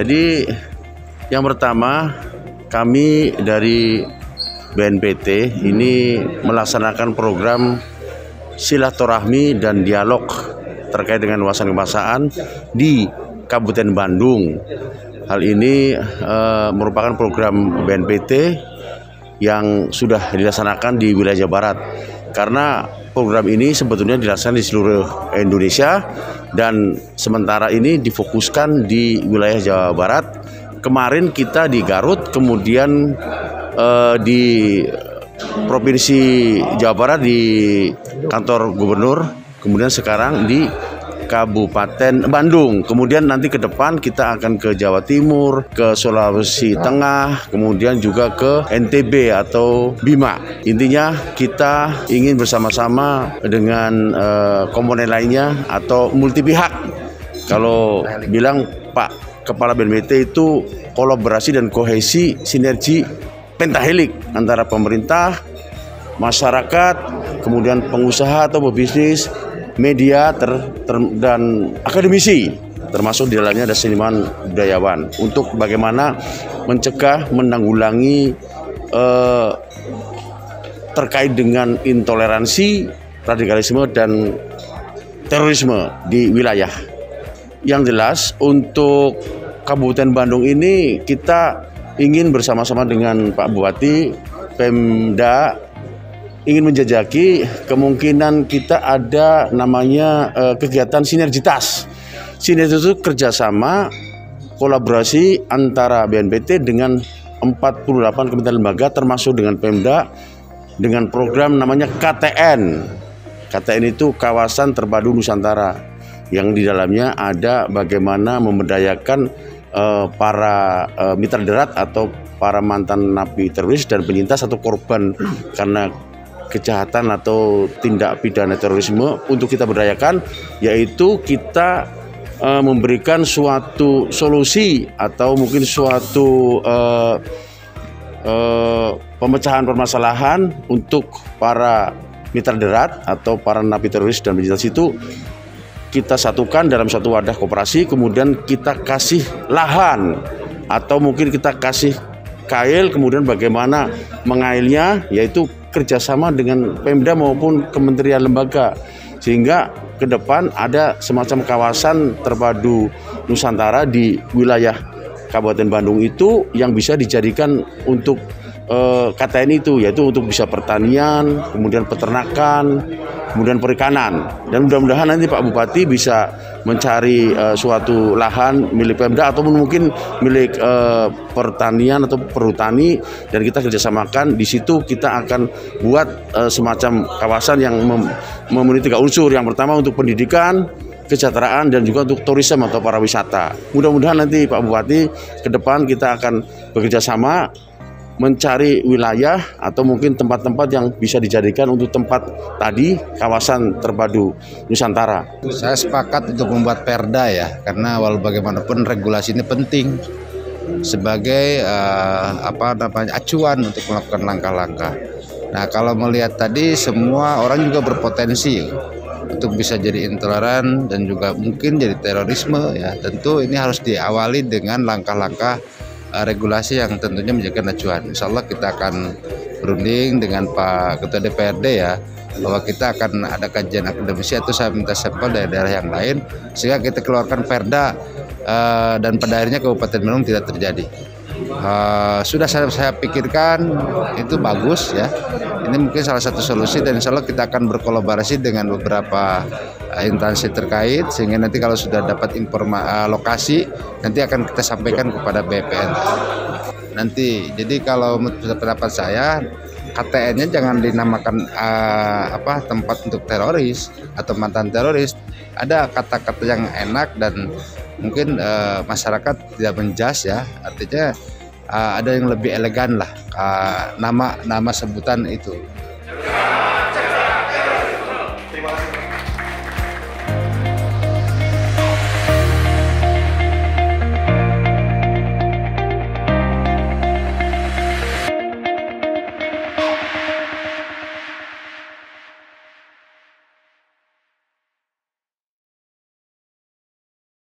Jadi yang pertama, kami dari BNPT ini melaksanakan program silaturahmi dan dialog terkait dengan wawasan kebangsaan di Kabupaten Bandung. Hal ini merupakan program BNPT yang sudah dilaksanakan di wilayah Jawa Barat. Karena program ini sebetulnya dilaksanakan di seluruh Indonesia dan sementara ini difokuskan di wilayah Jawa Barat. Kemarin kita di Garut, kemudian di Provinsi Jawa Barat di kantor gubernur, kemudian sekarang di Kabupaten Bandung. Kemudian nanti ke depan kita akan ke Jawa Timur, ke Sulawesi Tengah, kemudian juga ke NTB atau Bima. Intinya kita ingin bersama-sama dengan komponen lainnya atau multi pihak. Kalau bilang Pak Kepala BNPT itu kolaborasi dan kohesi sinergi pentahelik antara pemerintah, masyarakat, kemudian pengusaha atau pebisnis, media dan akademisi, termasuk di dalamnya ada seniman budayawan, untuk bagaimana mencegah, menanggulangi terkait dengan intoleransi, radikalisme dan terorisme di wilayah. Yang jelas untuk Kabupaten Bandung ini kita ingin bersama-sama dengan Pak Bupati, Pemda, ingin menjajaki kemungkinan kita ada namanya kegiatan sinergitas. Sinergitas itu kerjasama kolaborasi antara BNPT dengan 48 kementerian lembaga termasuk dengan Pemda dengan program namanya KTN. KTN itu Kawasan Terpadu Nusantara, yang di dalamnya ada bagaimana memberdayakan para mitra darat atau para mantan napi teroris dan penyintas atau korban karena kejahatan atau tindak pidana terorisme untuk kita berdayakan, yaitu kita memberikan suatu solusi atau mungkin suatu pemecahan permasalahan untuk para mitra darat atau para napi teroris dan penyintas itu kita satukan dalam satu wadah koperasi, kemudian kita kasih lahan atau mungkin kita kasih kail, kemudian bagaimana mengailnya, yaitu kerjasama dengan Pemda maupun kementerian lembaga, sehingga ke depan ada semacam kawasan terpadu Nusantara di wilayah Kabupaten Bandung itu yang bisa dijadikan untuk KTN itu, yaitu untuk bisa pertanian, kemudian peternakan, kemudian perikanan. Dan mudah-mudahan nanti Pak Bupati bisa mencari suatu lahan milik Pemda ataupun mungkin milik pertanian atau perhutani, dan kita kerjasamakan. Di situ kita akan buat semacam kawasan yang memenuhi 3 unsur. Yang pertama untuk pendidikan, kesejahteraan, dan juga untuk turisme atau para wisata. Mudah-mudahan nanti Pak Bupati ke depan kita akan bekerja sama mencari wilayah atau mungkin tempat-tempat yang bisa dijadikan untuk tempat tadi kawasan terpadu Nusantara. Saya sepakat untuk membuat perda ya, karena walau bagaimanapun regulasi ini penting sebagai acuan untuk melakukan langkah-langkah. Nah, kalau melihat tadi semua orang juga berpotensi untuk bisa jadi intoleran dan juga mungkin jadi terorisme ya. Tentu ini harus diawali dengan langkah-langkah regulasi yang tentunya menjadi acuan. Insya Allah kita akan berunding dengan Pak Ketua DPRD ya, bahwa kita akan ada kajian akademisi atau saya minta sampel dari daerah yang lain sehingga kita keluarkan perda dan pada akhirnya Kabupaten Bandung tidak terjadi. Sudah saya pikirkan itu bagus ya. Ini mungkin salah satu solusi dan insya Allah kita akan berkolaborasi dengan beberapa instansi terkait sehingga nanti kalau sudah dapat lokasi nanti akan kita sampaikan kepada BPN. Nanti jadi kalau menurut pendapat saya KTN-nya jangan dinamakan tempat untuk teroris atau mantan teroris. Ada kata-kata yang enak dan mungkin masyarakat tidak menjas ya, artinya ada yang lebih elegan lah nama sebutan itu.